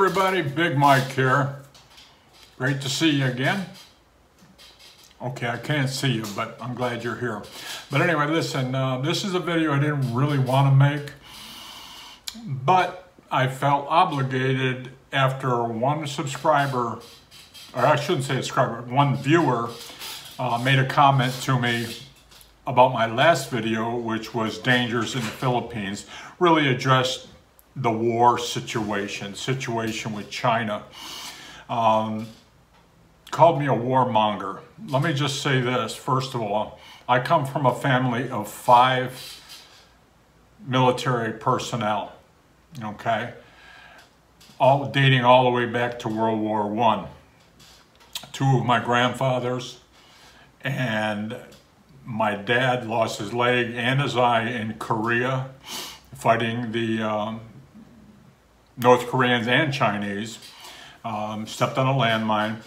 everybody, Big Mike here. Great to see you again. Okay, I can't see you, but I'm glad you're here. But anyway, listen, this is a video I didn't really want to make, but I felt obligated after one subscriber, or I shouldn't say subscriber, one viewer made a comment to me about my last video, which was dangers in the Philippines, really addressed the war situation with China. Called me a warmonger. Let me just say this, first of all, I come from a family of 5 military personnel, okay? Dating all the way back to World War I. 2 of my grandfathers, and my dad lost his leg and his eye in Korea, fighting the North Koreans and Chinese, stepped on a landmine.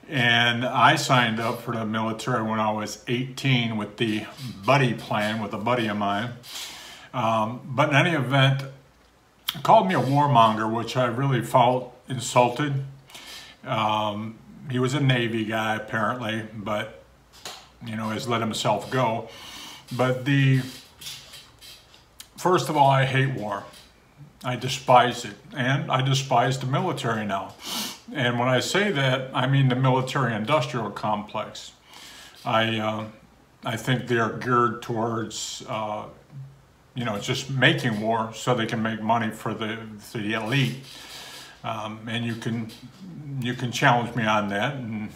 And I signed up for the military when I was 18 with the buddy plan with a buddy of mine. But in any event, called me a warmonger, which I really felt insulted. He was a Navy guy apparently, but you know, has let himself go. But first of all, I hate war. I despise it, and I despise the military now. And when I say that, I mean the military-industrial complex. I think they are geared towards, you know, just making war so they can make money for the elite. And you can challenge me on that and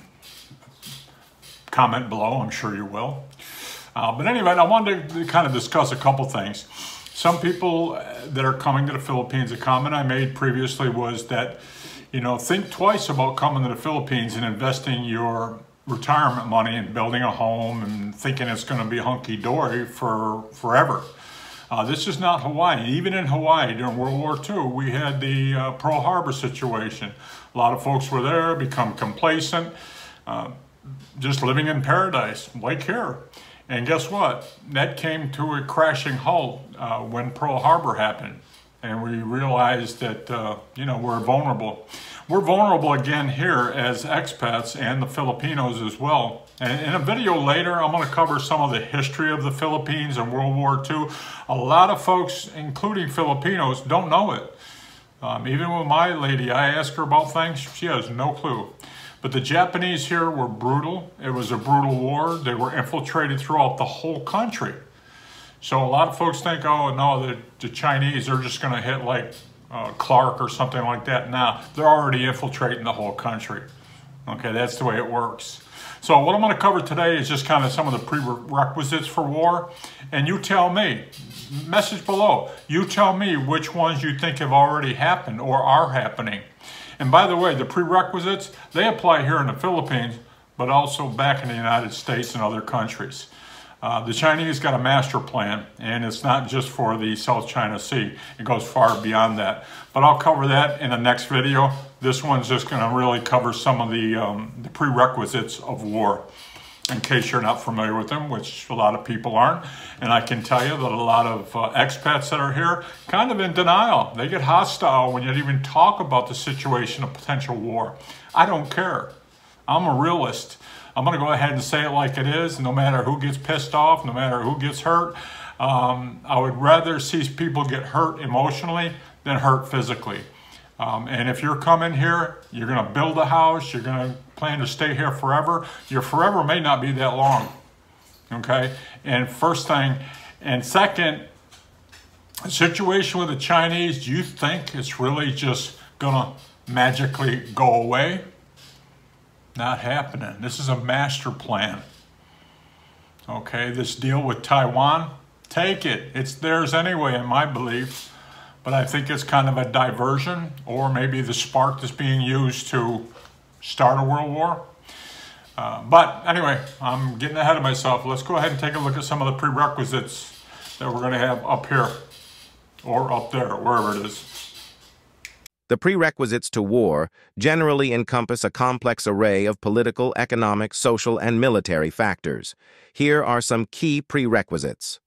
comment below. I'm sure you will. But anyway, I wanted to kind of discuss a couple things. Some people that are coming to the Philippines, a comment I made previously was that, you know, think twice about coming to the Philippines and investing your retirement money and building a home and thinking it's going to be hunky-dory for forever. This is not Hawaii. Even in Hawaii during World War II, we had the Pearl Harbor situation. A lot of folks were there, become complacent, just living in paradise, like here. And guess what? That came to a crashing halt when Pearl Harbor happened. And we realized that, you know, we're vulnerable. We're vulnerable again here as expats and the Filipinos as well. And in a video later, I'm going to cover some of the history of the Philippines and World War II. A lot of folks, including Filipinos, don't know it. Even with my lady, I ask her about things, she has no clue. But the Japanese here were brutal. It was a brutal war. They were infiltrated throughout the whole country. So a lot of folks think, oh no, the Chinese are just going to hit like Clark or something like that. Now they're already infiltrating the whole country. Okay, that's the way it works. So what I'm going to cover today is just kind of some of the prerequisites for war. And you tell me, message below, you tell me which ones you think have already happened or are happening. And by the way, the prerequisites, they apply here in the Philippines, but also back in the United States and other countries. The Chinese got a master plan, and it's not just for the South China Sea. It goes far beyond that. But I'll cover that in the next video. This one's just going to really cover some of the prerequisites of war, in case you're not familiar with them, which a lot of people aren't. And I can tell you that a lot of expats that are here kind of in denial. They get hostile when you even talk about the situation of potential war. I don't care. I'm a realist. I'm going to go ahead and say it like it is, no matter who gets pissed off, no matter who gets hurt. I would rather see people get hurt emotionally than hurt physically. And if you're coming here, you're going to build a house, you're going to plan to stay here forever. Your forever may not be that long, okay? And first thing, and second, the situation with the Chinese, do you think it's really just going to magically go away? Not happening. This is a master plan. Okay, this deal with Taiwan, take it. It's theirs anyway, in my belief. But I think it's kind of a diversion, or maybe the spark that's being used to start a world war. But anyway, I'm getting ahead of myself. Let's go ahead and take a look at some of the prerequisites that we're going to have up here, or up there, wherever it is. The prerequisites to war generally encompass a complex array of political, economic, social, and military factors. Here are some key prerequisites.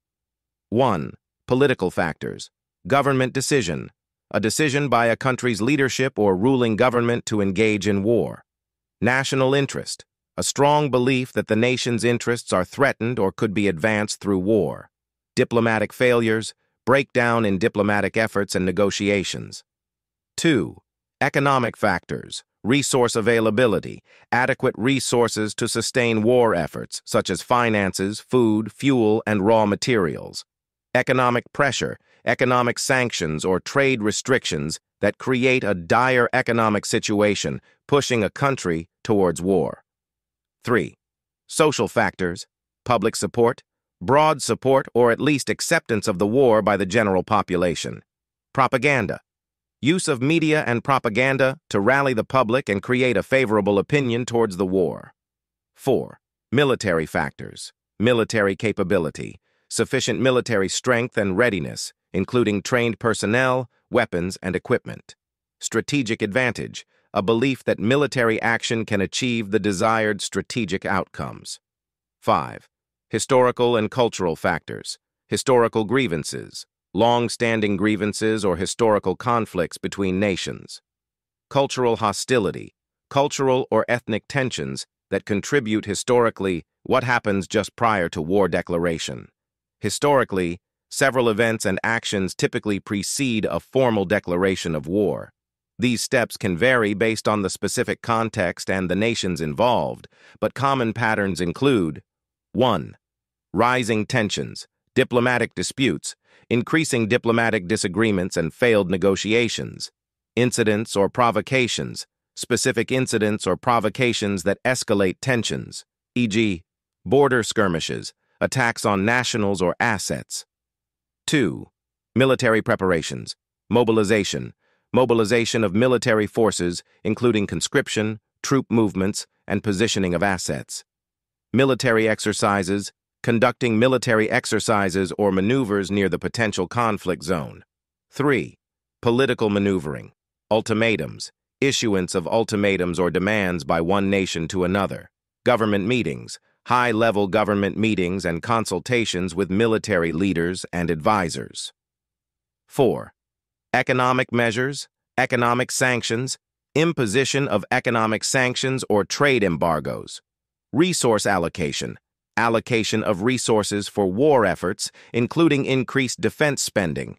1. Political factors. Government decision. a decision by a country's leadership or ruling government to engage in war. National interest, a strong belief that the nation's interests are threatened or could be advanced through war. Diplomatic failures, breakdown in diplomatic efforts and negotiations. 2. Economic factors, resource availability, adequate resources to sustain war efforts, such as finances, food, fuel, and raw materials. Economic pressure, economic sanctions or trade restrictions that create a dire economic situation, pushing a country towards war. 3. Social factors, public support, broad support or at least acceptance of the war by the general population. Propaganda, use of media and propaganda to rally the public and create a favorable opinion towards the war. 4. Military factors, military capability, sufficient military strength and readiness, including trained personnel, weapons, and equipment. Strategic advantage, a belief that military action can achieve the desired strategic outcomes. 5. Historical and cultural factors, historical grievances, long-standing grievances or historical conflicts between nations. Cultural hostility, cultural or ethnic tensions that contribute historically what happens just prior to war declaration. Historically, several events and actions typically precede a formal declaration of war. These steps can vary based on the specific context and the nations involved, but common patterns include 1. Rising tensions, diplomatic disputes, increasing diplomatic disagreements and failed negotiations. Incidents or provocations, specific incidents or provocations that escalate tensions, e.g., border skirmishes, attacks on nationals or assets. 2. Military preparations, mobilization of military forces, including conscription, troop movements, and positioning of assets. Military exercises, conducting military exercises or maneuvers near the potential conflict zone. 3. Political maneuvering, ultimatums, issuance of ultimatums or demands by one nation to another. Government meetings, high-level government meetings and consultations with military leaders and advisors. 4. Economic measures, economic sanctions, imposition of economic sanctions or trade embargoes. Resource allocation, allocation of resources for war efforts, including increased defense spending.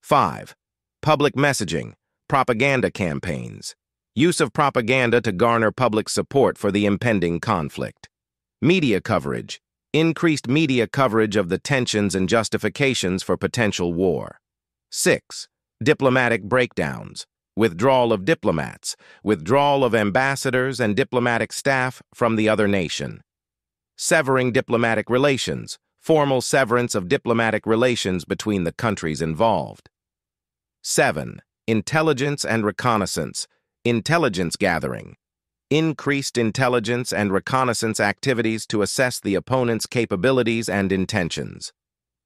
5. Public messaging, propaganda campaigns, use of propaganda to garner public support for the impending conflict. Media coverage, increased media coverage of the tensions and justifications for potential war. 6. Diplomatic breakdowns, withdrawal of diplomats, withdrawal of ambassadors and diplomatic staff from the other nation. Severing diplomatic relations, formal severance of diplomatic relations between the countries involved. 7. Intelligence and reconnaissance, intelligence gathering, increased intelligence and reconnaissance activities to assess the opponent's capabilities and intentions.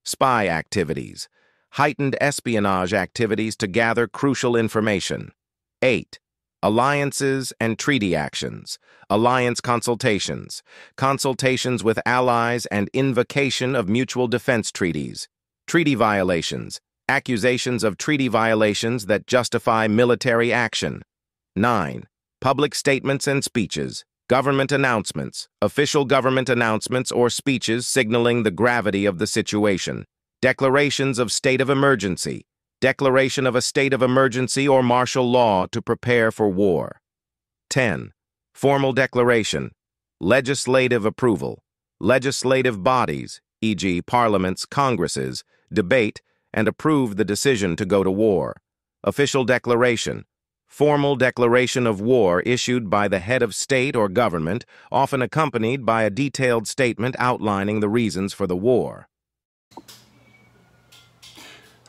Spy activities, heightened espionage activities to gather crucial information. 8. Alliances and treaty actions, alliance consultations, consultations with allies and invocation of mutual defense treaties, treaty violations, accusations of treaty violations that justify military action. 9. Public statements and speeches, government announcements, official government announcements or speeches signaling the gravity of the situation, declarations of state of emergency, declaration of a state of emergency or martial law to prepare for war. 10. Formal declaration, legislative approval, legislative bodies, e.g., parliaments, congresses, debate and approve the decision to go to war. Official declaration, formal declaration of war issued by the head of state or government, often accompanied by a detailed statement outlining the reasons for the war.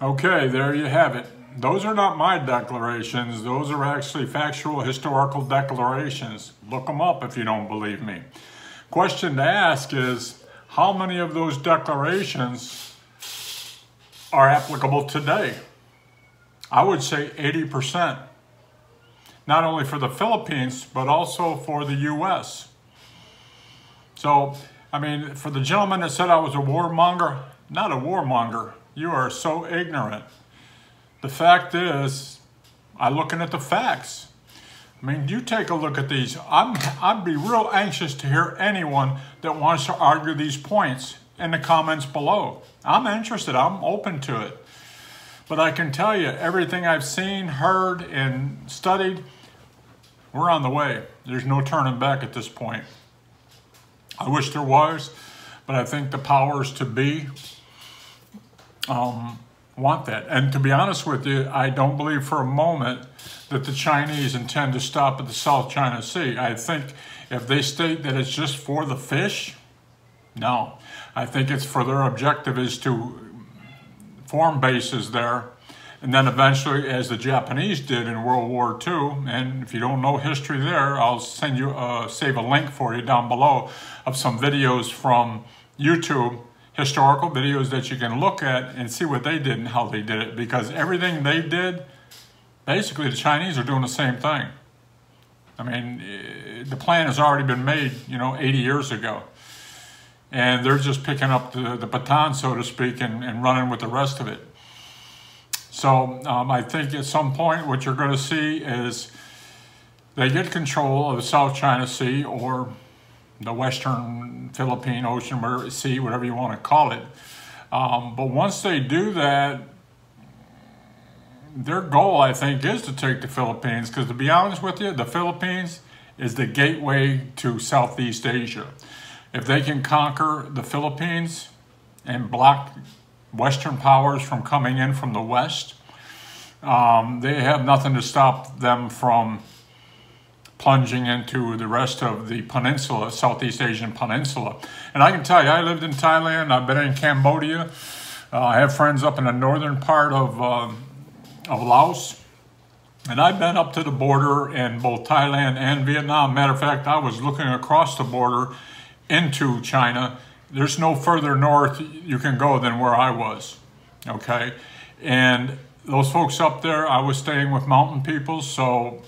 Okay, there you have it. Those are not my declarations. Those are actually factual historical declarations. Look them up if you don't believe me. Question to ask is, how many of those declarations are applicable today? I would say 80%. Not only for the Philippines, but also for the U.S. So, I mean, for the gentleman that said I was a warmonger, not a warmonger. You are so ignorant. The fact is, I'm looking at the facts. I mean, you take a look at these. I'd be real anxious to hear anyone that wants to argue these points in the comments below. I'm interested. I'm open to it. But I can tell you, everything I've seen, heard, and studied, we're on the way. There's no turning back at this point. I wish there was, but I think the powers to be want that. And to be honest with you, I don't believe for a moment that the Chinese intend to stop at the South China Sea. I think if they state that it's just for the fish, no. I think it's for their objective is to form bases there, and then eventually, as the Japanese did in World War II, and if you don't know history there, I'll send you, save a link for you down below of some videos from YouTube, historical videos that you can look at and see what they did and how they did it, because everything they did, basically the Chinese are doing the same thing. I mean, the plan has already been made, 80 years ago. And they're just picking up the baton, so to speak, and running with the rest of it. So I think at some point what you're going to see is they get control of the South China Sea or the Western Philippine Ocean or Sea, whatever you want to call it. But once they do that, their goal, I think, is to take the Philippines, because to be honest with you, the Philippines is the gateway to Southeast Asia. If they can conquer the Philippines and block Western powers from coming in from the West, they have nothing to stop them from plunging into the rest of the peninsula, Southeast Asian peninsula. And I can tell you, I lived in Thailand, I've been in Cambodia, I have friends up in the northern part of Laos, and I've been up to the border in both Thailand and Vietnam. Matter of fact, I was looking across the border into China. There's no further north you can go than where I was, okay? And those folks up there, I was staying with mountain people, so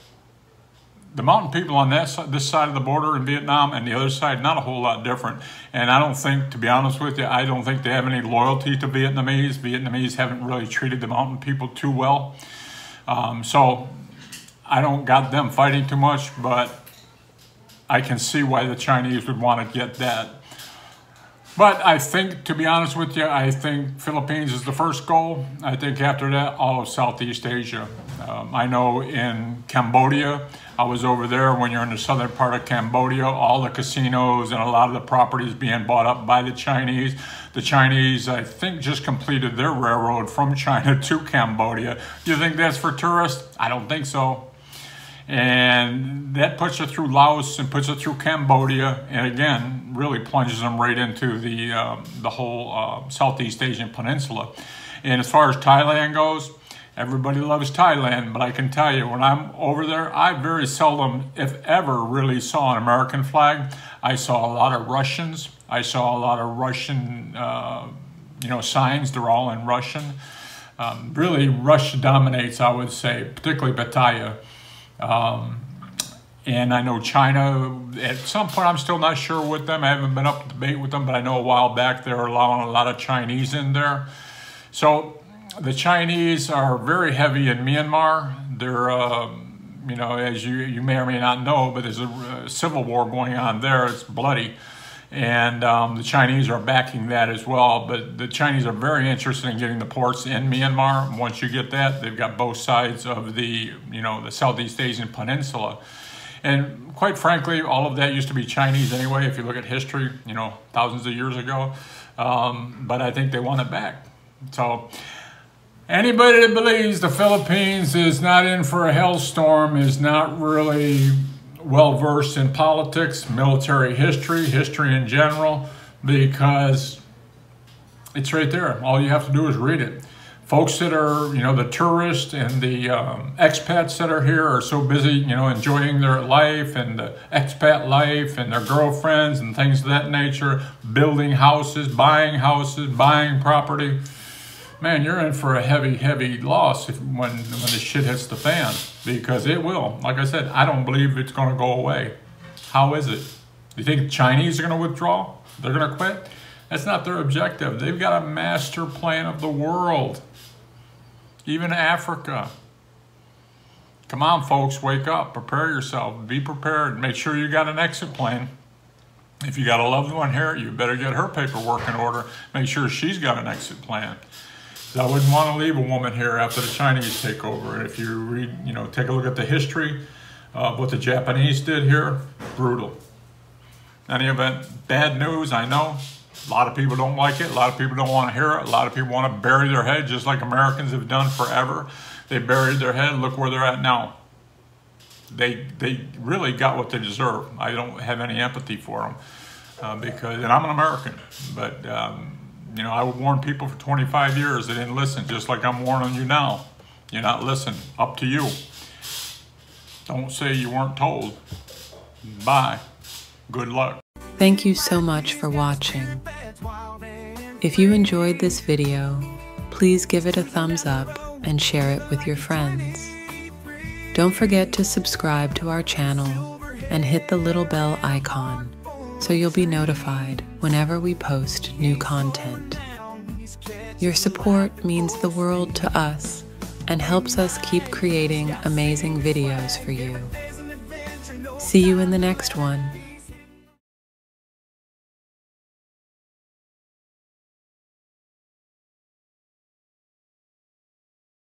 the mountain people on this side of the border in Vietnam and the other side, not a whole lot different. And I don't think, to be honest with you, I don't think they have any loyalty to Vietnamese. Vietnamese haven't really treated the mountain people too well. So I don't got them fighting too much, but I can see why the Chinese would want to get that. But I think, to be honest with you, I think Philippines is the first goal. I think after that, all of Southeast Asia. I know in Cambodia, I was over there when you're in the southern part of Cambodia, all the casinos and a lot of the properties being bought up by the Chinese. The Chinese, I think, just completed their railroad from China to Cambodia. Do you think that's for tourists? I don't think so. And that puts it through Laos and puts it through Cambodia, and again, really plunges them right into the whole Southeast Asian peninsula. And as far as Thailand goes, everybody loves Thailand, but I can tell you, when I'm over there, I very seldom, if ever, really saw an American flag. I saw a lot of Russians. I saw a lot of Russian, signs. They're all in Russian. Really, Russia dominates, I would say, particularly Pattaya. And I know China, at some point, I'm still not sure with them. I haven't been up to debate with them, but I know a while back they were allowing a lot of Chinese in there. So the Chinese are very heavy in Myanmar. They're, as you may or may not know, but there's a civil war going on there. It's bloody. And the Chinese are backing that as well. But the Chinese are very interested in getting the ports in Myanmar. Once you get that, they've got both sides of the Southeast Asian peninsula. And quite frankly, all of that used to be Chinese anyway, if you look at history, thousands of years ago. But I think they want it back. So anybody that believes the Philippines is not in for a hellstorm is not really well-versed in politics, military history in general, because it's right there. All you have to do is read it. Folks that are, the tourists and the expats that are here are so busy, enjoying their life and the expat life and their girlfriends and things of that nature, building houses, buying property. Man, you're in for a heavy, heavy loss when the shit hits the fan, because it will. Like I said, I don't believe it's going to go away. How is it? You think the Chinese are going to withdraw? They're going to quit? That's not their objective. They've got a master plan of the world. even Africa. Come on, folks, wake up, prepare yourself, be prepared, make sure you got an exit plan. If you got a loved one here, you better get her paperwork in order, make sure she's got an exit plan. I wouldn't want to leave a woman here after the Chinese take over. And if you read, take a look at the history of what the Japanese did here, brutal. In any event, bad news, I know. A lot of people don't like it. A lot of people don't want to hear it. A lot of people want to bury their head just like Americans have done forever. They buried their head. Look where they're at now. They really got what they deserve. I don't have any empathy for them and I'm an American. But, I would warn people for 25 years. They didn't listen, just like I'm warning you now. You're not listening. Up to you. Don't say you weren't told. Bye. Good luck. Thank you so much for watching. If you enjoyed this video, please give it a thumbs up and share it with your friends. Don't forget to subscribe to our channel and hit the little bell icon so you'll be notified whenever we post new content. Your support means the world to us and helps us keep creating amazing videos for you. See you in the next one.